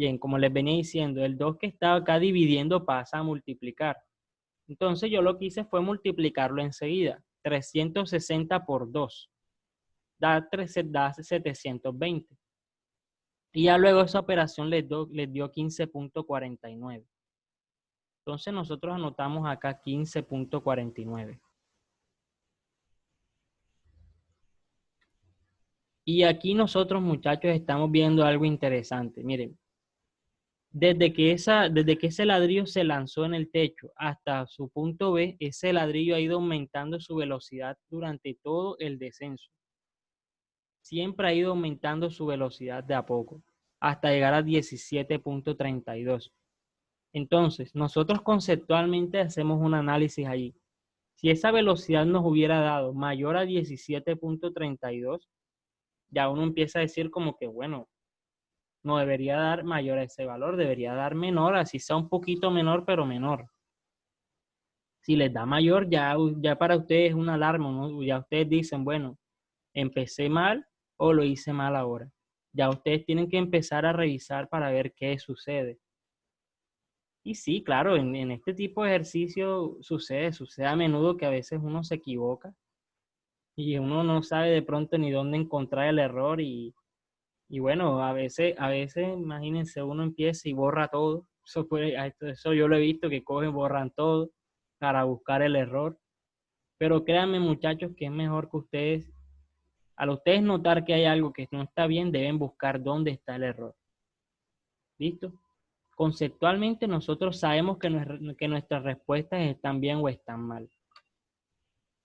Bien, como les venía diciendo, el 2 que estaba acá dividiendo pasa a multiplicar. Entonces yo lo que hice fue multiplicarlo enseguida. 360 por 2 da 720. Y ya luego esa operación les dio 15.49. Entonces nosotros anotamos acá 15.49. Y aquí nosotros, muchachos, estamos viendo algo interesante. Miren, desde que ese ladrillo se lanzó en el techo hasta su punto B, ese ladrillo ha ido aumentando su velocidad durante todo el descenso. Siempre ha ido aumentando su velocidad de a poco, hasta llegar a 17.32. Entonces, nosotros conceptualmente hacemos un análisis allí. Si esa velocidad nos hubiera dado mayor a 17.32, ya uno empieza a decir como que, bueno, no debería dar mayor a ese valor, debería dar menor, así sea un poquito menor, pero menor. Si les da mayor, ya para ustedes es una alarma, ¿no? Ya ustedes dicen, bueno, empecé mal o lo hice mal ahora. Ya ustedes tienen que empezar a revisar para ver qué sucede. Y sí, claro, en este tipo de ejercicio sucede a menudo que a veces uno se equivoca y uno no sabe de pronto ni dónde encontrar el error y bueno, a veces, imagínense, uno empieza y borra todo. Eso yo lo he visto que cogen, borran todo para buscar el error. Pero créanme, muchachos, que es mejor que ustedes, al ustedes notar que hay algo que no está bien, deben buscar dónde está el error. ¿Listo? Conceptualmente nosotros sabemos que nuestras respuestas están bien o están mal.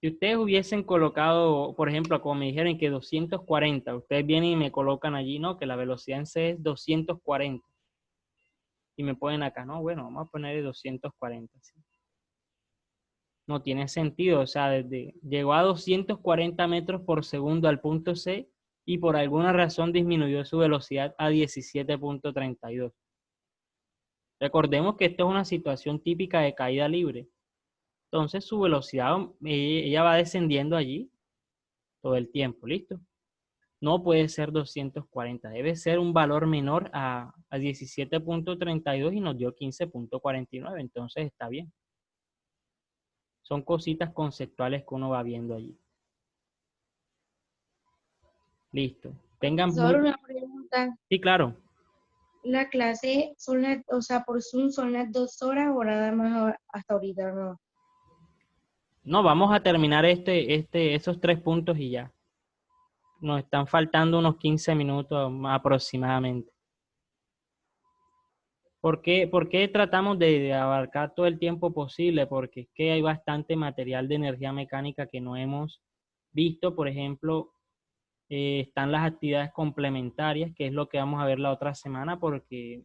Si ustedes hubiesen colocado, por ejemplo, como me dijeron que 240, ustedes vienen y me colocan allí, ¿no? Que la velocidad en C es 240. Y me ponen acá, no, bueno, vamos a poner 240. ¿Sí? No tiene sentido, o sea, llegó a 240 metros por segundo al punto C y por alguna razón disminuyó su velocidad a 17.32. Recordemos que esto es una situación típica de caída libre. Entonces su velocidad, ella va descendiendo allí todo el tiempo, ¿listo? No puede ser 240, debe ser un valor menor a 17.32 y nos dio 15.49, entonces está bien. Son cositas conceptuales que uno va viendo allí. Listo. Tengan Solo muy... una pregunta. Sí, claro. La clase o sea, por Zoom son las 2 horas o nada más hasta ahorita, ¿no? No, vamos a terminar esos 3 puntos y ya. Nos están faltando unos 15 minutos aproximadamente. ¿Por qué tratamos de abarcar todo el tiempo posible? Porque es que hay bastante material de energía mecánica que no hemos visto. Por ejemplo, están las actividades complementarias, que es lo que vamos a ver la otra semana, porque,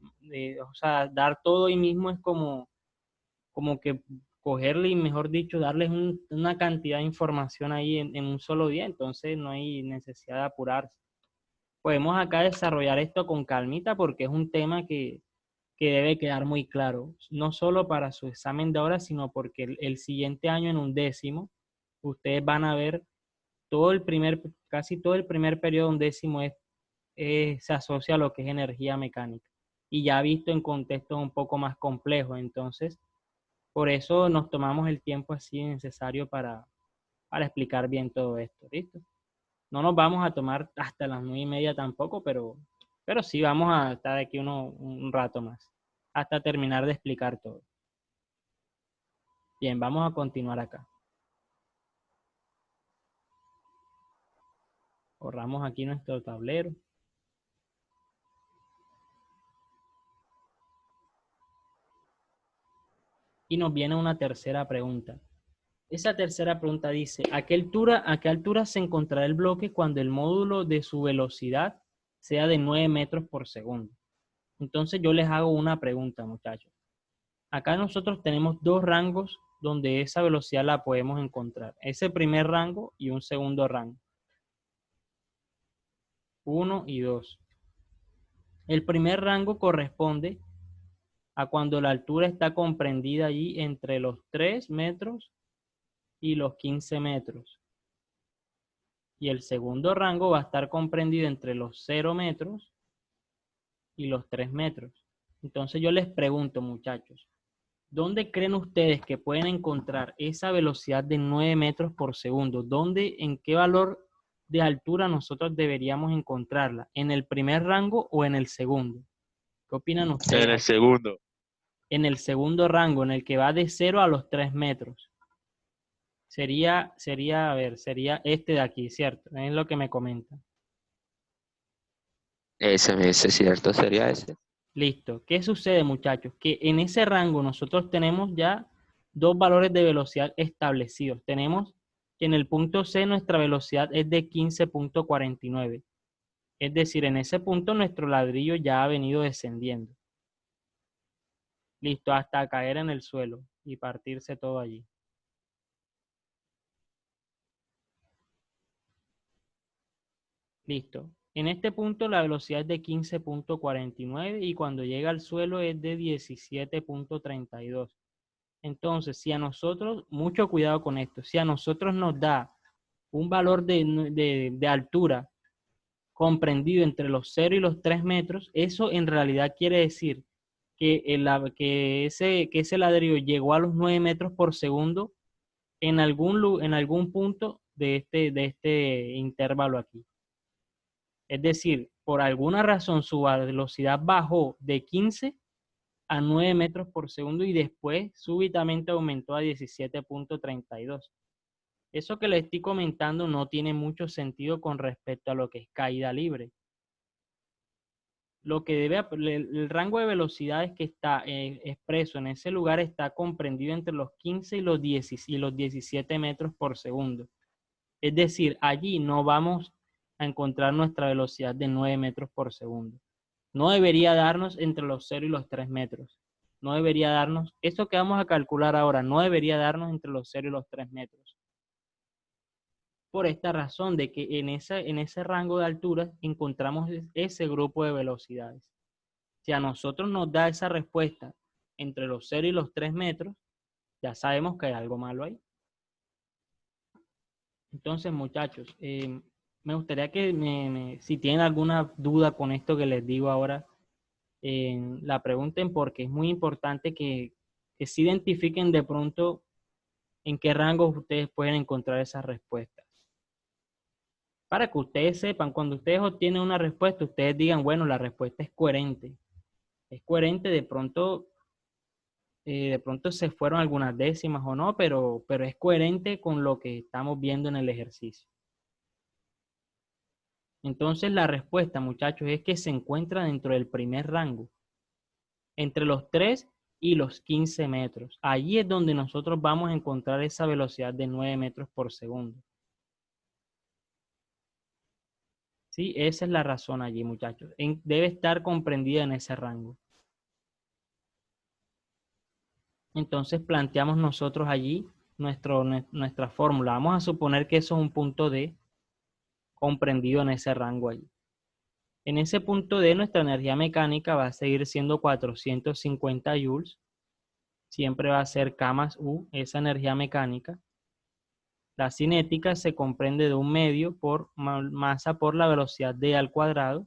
o sea, dar todo hoy mismo es como que cogerle y, mejor dicho, darles una cantidad de información ahí en un solo día, entonces no hay necesidad de apurarse. Podemos acá desarrollar esto con calmita porque es un tema que debe quedar muy claro, no solo para su examen de ahora, sino porque el siguiente año en un décimo, ustedes van a ver casi todo el primer periodo de un décimo se asocia a lo que es energía mecánica y ya visto en contextos un poco más complejos, entonces por eso nos tomamos el tiempo así necesario para explicar bien todo esto, ¿listo? No nos vamos a tomar hasta las 9:30 tampoco, pero sí vamos a estar aquí un rato más, hasta terminar de explicar todo. Bien, vamos a continuar acá. Borramos aquí nuestro tablero. Y nos viene una tercera pregunta. Esa tercera pregunta dice, ¿a qué altura se encontrará el bloque cuando el módulo de su velocidad sea de 9 metros por segundo? Entonces yo les hago una pregunta, muchachos. Acá nosotros tenemos dos rangos donde esa velocidad la podemos encontrar. Ese primer rango y un segundo rango. 1 y 2. El primer rango corresponde a cuando la altura está comprendida allí entre los 3 metros y los 15 metros. Y el segundo rango va a estar comprendido entre los 0 metros y los 3 metros. Entonces yo les pregunto, muchachos, ¿dónde creen ustedes que pueden encontrar esa velocidad de 9 metros por segundo? ¿Dónde, en qué valor de altura nosotros deberíamos encontrarla? ¿En el primer rango o en el segundo? ¿Qué opinan En ustedes el aquí? segundo. En el segundo rango, en el que va de 0 a los 3 metros. A ver, sería este de aquí, ¿cierto? Es lo que me comentan. Ese es cierto, sería ese. Listo. ¿Qué sucede, muchachos? Que en ese rango nosotros tenemos ya dos valores de velocidad establecidos. Tenemos que en el punto C nuestra velocidad es de 15,49. Es decir, en ese punto nuestro ladrillo ya ha venido descendiendo. Listo, hasta caer en el suelo y partirse todo allí. Listo. En este punto la velocidad es de 15,49 y cuando llega al suelo es de 17,32. Entonces, si a nosotros, mucho cuidado con esto, si a nosotros nos da un valor de altura comprendido entre los 0 y los 3 metros, eso en realidad quiere decir que ese ladrillo llegó a los 9 metros por segundo en algún punto de este intervalo aquí. Es decir, por alguna razón su velocidad bajó de 15 a 9 metros por segundo y después súbitamente aumentó a 17,32. Eso que le estoy comentando no tiene mucho sentido con respecto a lo que es caída libre. El rango de velocidades que está expreso en ese lugar está comprendido entre los 15 y los 17 metros por segundo. Es decir, allí no vamos a encontrar nuestra velocidad de 9 metros por segundo. No debería darnos entre los 0 y los 3 metros. No debería darnos, eso que vamos a calcular ahora, no debería darnos entre los 0 y los 3 metros. Por esta razón de que en ese rango de alturas encontramos ese grupo de velocidades. Si a nosotros nos da esa respuesta entre los 0 y los 3 metros, ya sabemos que hay algo malo ahí. Entonces, muchachos, me gustaría que si tienen alguna duda con esto que les digo ahora, la pregunten porque es muy importante que se identifiquen de pronto en qué rangos ustedes pueden encontrar esas respuestas. Para que ustedes sepan, cuando ustedes obtienen una respuesta, ustedes digan, bueno, la respuesta es coherente. Es coherente, de pronto se fueron algunas décimas o no, pero es coherente con lo que estamos viendo en el ejercicio. Entonces la respuesta, muchachos, es que se encuentra dentro del primer rango, entre los 3 y los 15 metros. Allí es donde nosotros vamos a encontrar esa velocidad de 9 metros por segundo. ¿Sí? Esa es la razón allí, muchachos. Debe estar comprendida en ese rango. Entonces planteamos nosotros allí nuestra fórmula. Vamos a suponer que eso es un punto D comprendido en ese rango allí. En ese punto D nuestra energía mecánica va a seguir siendo 450 joules. Siempre va a ser K más U, esa energía mecánica. La cinética se comprende de un medio por masa por la velocidad D al cuadrado,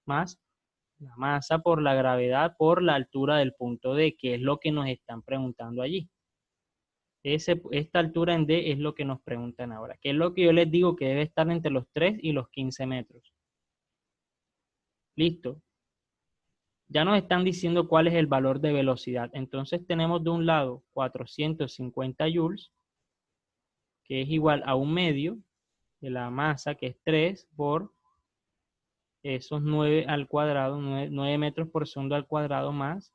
más la masa por la gravedad por la altura del punto D, que es lo que nos están preguntando allí. Esta altura en D es lo que nos preguntan ahora, que es lo que yo les digo que debe estar entre los 3 y los 15 metros. Listo. Ya nos están diciendo cuál es el valor de velocidad. Entonces tenemos de un lado 450 joules, que es igual a un medio de la masa, que es 3 por esos 9 al cuadrado, 9 metros por segundo al cuadrado, más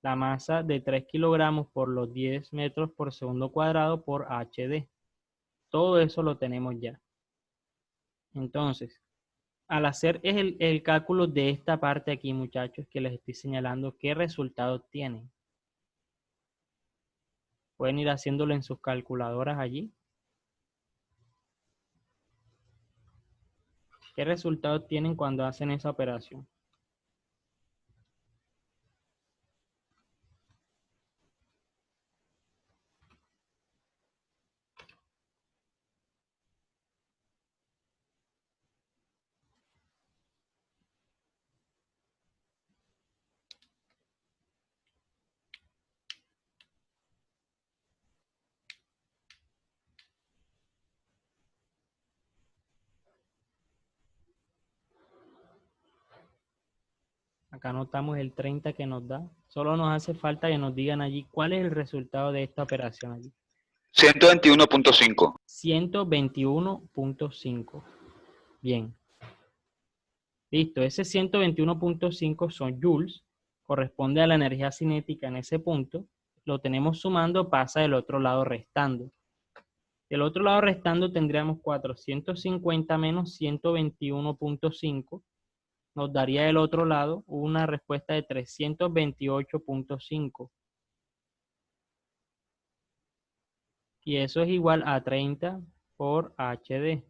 la masa de 3 kilogramos por los 10 metros por segundo cuadrado por HD. Todo eso lo tenemos ya. Entonces, al hacer el cálculo de esta parte aquí, muchachos, que les estoy señalando, ¿qué resultados tienen? Pueden ir haciéndolo en sus calculadoras allí. ¿Qué resultados tienen cuando hacen esa operación? Acá anotamos el 30 que nos da. Solo nos hace falta que nos digan allí cuál es el resultado de esta operación allí. 121.5. 121.5. Bien. Listo, ese 121.5 son joules, corresponde a la energía cinética en ese punto. Lo tenemos sumando, pasa del otro lado restando. Del otro lado restando tendríamos 450 menos 121.5. Nos daría del otro lado una respuesta de 328.5. Y eso es igual a 30 por HD.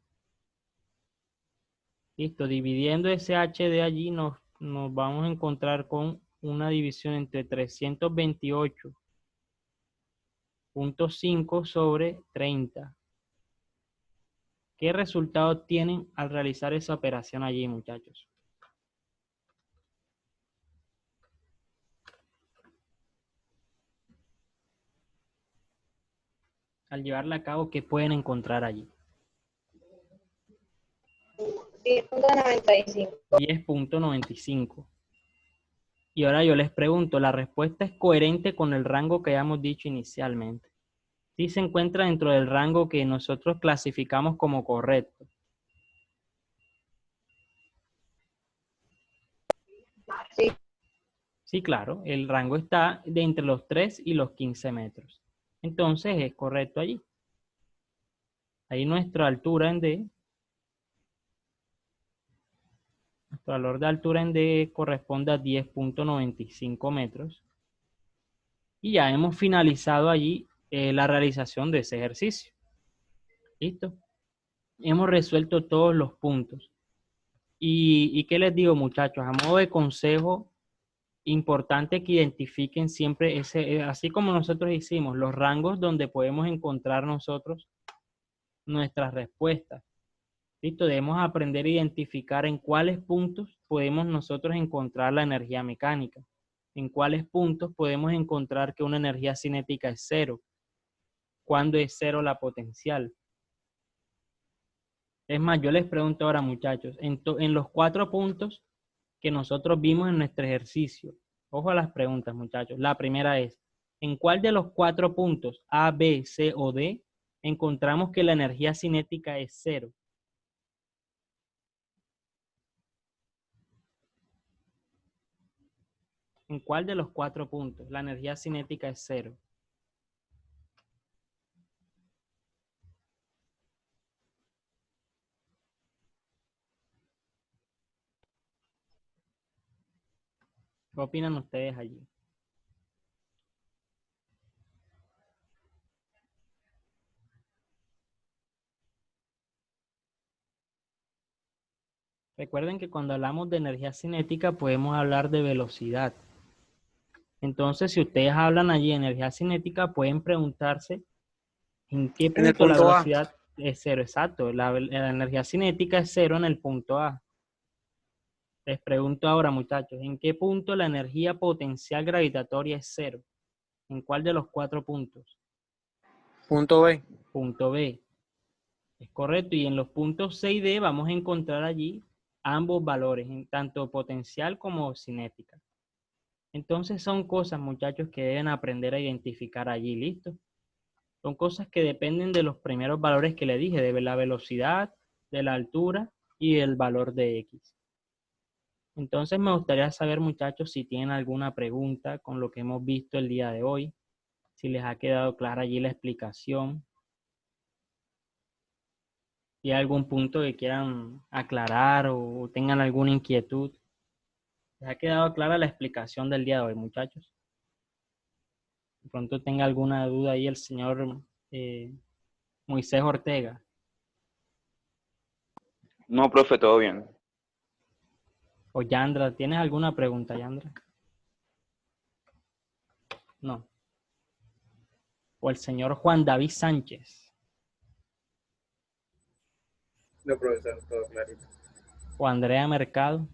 Listo, dividiendo ese HD allí nos vamos a encontrar con una división entre 328.5 sobre 30. ¿Qué resultado tienen al realizar esa operación allí, muchachos? Al llevarla a cabo, ¿qué pueden encontrar allí? 10.95. 10.95. Y ahora yo les pregunto, ¿la respuesta es coherente con el rango que habíamos dicho inicialmente? Sí se encuentra dentro del rango que nosotros clasificamos como correcto. Sí. Sí, claro, el rango está de entre los 3 y los 15 metros. Entonces es correcto allí. Ahí nuestra altura en D, nuestro valor de altura en D corresponde a 10.95 metros. Y ya hemos finalizado allí la realización de ese ejercicio. ¿Listo? Hemos resuelto todos los puntos. ¿Y qué les digo, muchachos? A modo de consejo, importante que identifiquen siempre ese, así como nosotros hicimos, los rangos donde podemos encontrar nosotros nuestras respuestas. ¿Listo? Debemos aprender a identificar en cuáles puntos podemos nosotros encontrar la energía mecánica. En cuáles puntos podemos encontrar que una energía cinética es cero. ¿Cuándo es cero la potencial? Es más, yo les pregunto ahora, muchachos, en los 4 puntos que nosotros vimos en nuestro ejercicio, ojo a las preguntas, muchachos. La primera es, ¿en cuál de los 4 puntos A, B, C o D encontramos que la energía cinética es cero? ¿En cuál de los 4 puntos la energía cinética es cero? ¿Qué opinan ustedes allí? Recuerden que cuando hablamos de energía cinética podemos hablar de velocidad. Entonces, si ustedes hablan allí de energía cinética, pueden preguntarse en qué En el punto la punto A. velocidad es cero. Exacto, la energía cinética es cero en el punto A. Les pregunto ahora, muchachos, ¿en qué punto la energía potencial gravitatoria es cero? ¿En cuál de los 4 puntos? Punto B. Punto B. Es correcto. Y en los puntos C y D vamos a encontrar allí ambos valores, en tanto potencial como cinética. Entonces son cosas, muchachos, que deben aprender a identificar allí, ¿listo? Son cosas que dependen de los primeros valores que le dije, de la velocidad, de la altura y del valor de X. Entonces me gustaría saber, muchachos, si tienen alguna pregunta con lo que hemos visto el día de hoy, si les ha quedado clara allí la explicación, si hay algún punto que quieran aclarar o tengan alguna inquietud. ¿Les ha quedado clara la explicación del día de hoy, muchachos? De pronto tenga alguna duda ahí el señor Moisés Ortega. No, profe, todo bien. O Yandra, ¿tienes alguna pregunta, Yandra? No. O el señor Juan David Sánchez. No, profesor, todo clarito. O Andrea Mercado.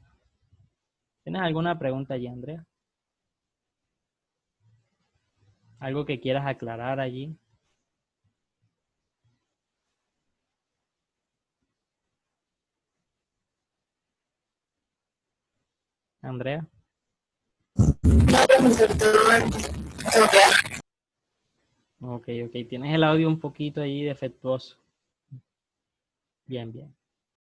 ¿Tienes alguna pregunta allí, Andrea? ¿Algo que quieras aclarar allí? Andrea. No, profesor, todo bien. Ok, ok. Tienes el audio un poquito ahí defectuoso. Bien, bien.